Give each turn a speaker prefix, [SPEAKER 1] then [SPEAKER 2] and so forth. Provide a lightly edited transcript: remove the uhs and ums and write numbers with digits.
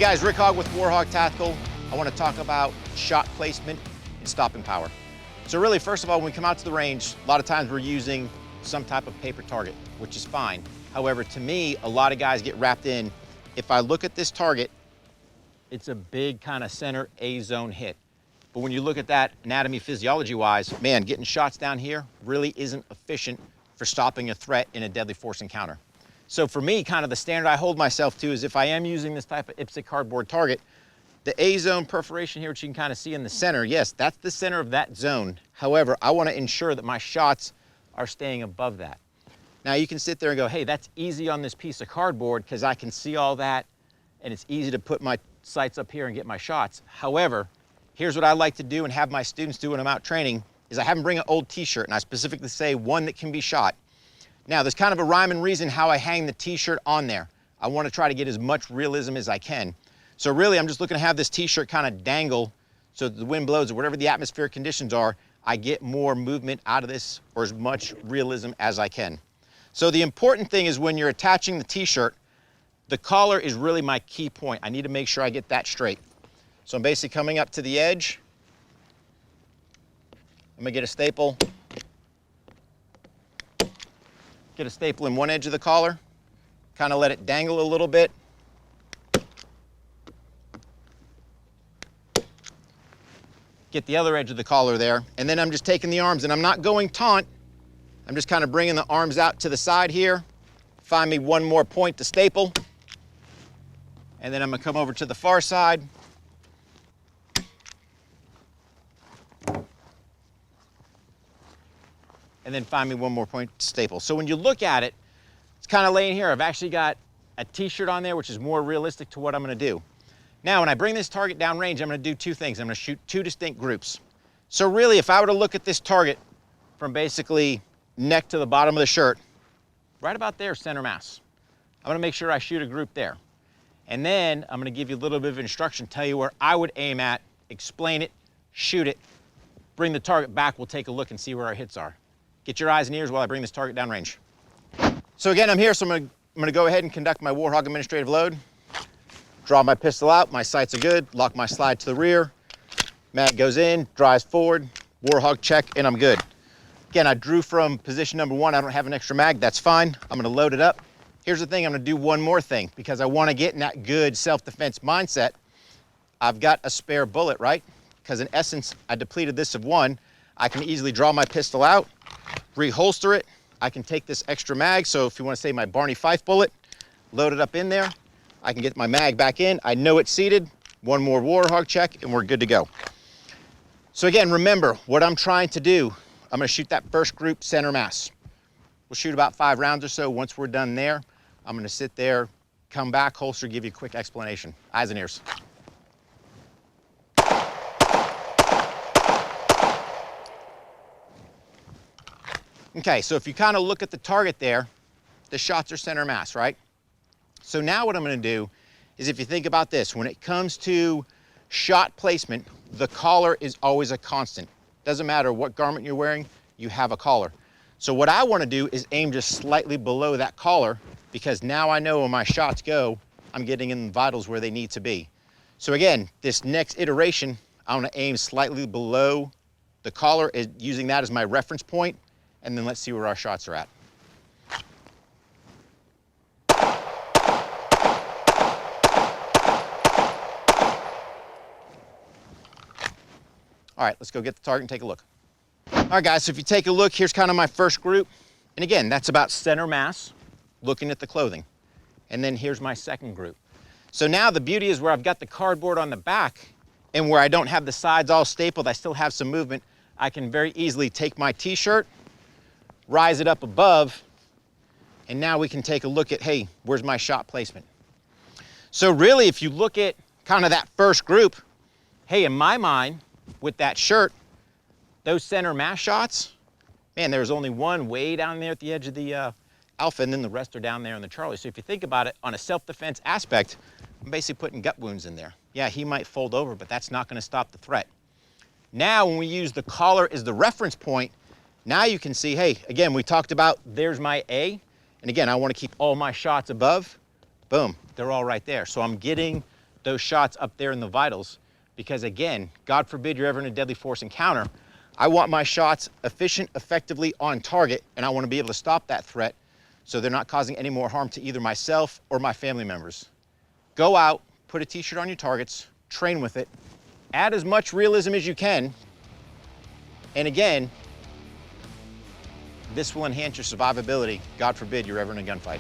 [SPEAKER 1] guys, Rick Hogg with Hogg Tactical. I want to talk about shot placement and stopping power. So really, first of all, when we come out to the range, a lot of times we're using some type of paper target, which is fine. However, to me, a lot of guys get wrapped in, if I look at this target, it's a big kind of center A-zone hit. But when you look at that anatomy physiology-wise, man, getting shots down here really isn't efficient for stopping a threat in a deadly force encounter. So for me, kind of the standard I hold myself to is if I am using this type of IPSC cardboard target, the A-zone perforation here, which you can kind of see in the center, yes, that's the center of that zone. However, I want to ensure that my shots are staying above that. Now you can sit there and go, hey, that's easy on this piece of cardboard because I can see all that and it's easy to put my sights up here and get my shots. However, here's what I like to do and have my students do when I'm out training is I have them bring an old t-shirt, and I specifically say one that can be shot. Now, there's kind of a rhyme and reason how I hang the t-shirt on there. I want to try to get as much realism as I can. So really, I'm just looking to have this t-shirt kind of dangle so that the wind blows or whatever the atmospheric conditions are, I get more movement out of this or as much realism as I can. So the important thing is when you're attaching the t-shirt, the collar is really my key point. I need to make sure I get that straight. So I'm basically coming up to the edge. I'm gonna get a staple. Get a staple in one edge of the collar, kind of let it dangle a little bit. Get the other edge of the collar there, and then I'm just taking the arms, and I'm not going taunt. I'm just kind of bringing the arms out to the side here. Find me one more point to staple, and then I'm gonna come over to the far side. And then find me one more point to staple. So when you look at it, it's kind of laying here. I've actually got a t-shirt on there, which is more realistic to what I'm gonna do. Now, when I bring this target down range, I'm gonna do two things. I'm gonna shoot two distinct groups. So really, if I were to look at this target from basically neck to the bottom of the shirt, right about there, center mass. I'm gonna make sure I shoot a group there. And then I'm gonna give you a little bit of instruction, tell you where I would aim at, explain it, shoot it, bring the target back, we'll take a look and see where our hits are. Get your eyes and ears while I bring this target down range. So again, I'm here, so I'm gonna go ahead and conduct my Hogg administrative load. Draw my pistol out, my sights are good, lock my slide to the rear, mag goes in, drives forward, Hogg check, and I'm good. Again, I drew from position number one, I don't have an extra mag, that's fine. I'm gonna load it up. Here's the thing, I'm gonna do one more thing because I wanna get in that good self-defense mindset. I've got a spare bullet, right? Because in essence, I depleted this of one. I can easily draw my pistol out, reholster it. I can take this extra mag, so if you want to say my Barney Fife bullet, load it up in there. I can get my mag back in. I know it's seated. One more Hogg check, and we're good to go. So again, remember, what I'm trying to do, I'm going to shoot that first group center mass. We'll shoot about 5 rounds or so. Once we're done there, I'm going to sit there, come back, holster, give you a quick explanation. Eyes and ears. Okay, so if you kind of look at the target there, the shots are center mass, right? So now what I'm gonna do is if you think about this, when it comes to shot placement, the collar is always a constant. Doesn't matter what garment you're wearing, you have a collar. So what I wanna do is aim just slightly below that collar because now I know when my shots go, I'm getting in the vitals where they need to be. So again, this next iteration, I wanna aim slightly below the collar, using that as my reference point, and then let's see where our shots are at. All right, let's go get the target and take a look. All right, guys, so if you take a look, here's kind of my first group. And again, that's about center mass, looking at the clothing. And then here's my second group. So now the beauty is where I've got the cardboard on the back and where I don't have the sides all stapled, I still have some movement, I can very easily take my t-shirt, rise it up above, and now we can take a look at, hey, where's my shot placement? So really, if you look at kind of that first group, hey, in my mind, with that shirt, those center mass shots, man, there's only one way down there at the edge of the Alpha, and then the rest are down there in the Charlie. So if you think about it, on a self-defense aspect, I'm basically putting gut wounds in there. Yeah, he might fold over, but that's not gonna stop the threat. Now, when we use the collar as the reference point, now you can see, hey, again, we talked about there's my A, and again, I want to keep all my shots above. Boom, they're all right there. So I'm getting those shots up there in the vitals, because again, God forbid you're ever in a deadly force encounter, I want my shots efficient, effectively on target, and I want to be able to stop that threat so they're not causing any more harm to either myself or my family members. Go out, put a t-shirt on your targets, train with it, add as much realism as you can, and again, this will enhance your survivability, God forbid you're ever in a gunfight.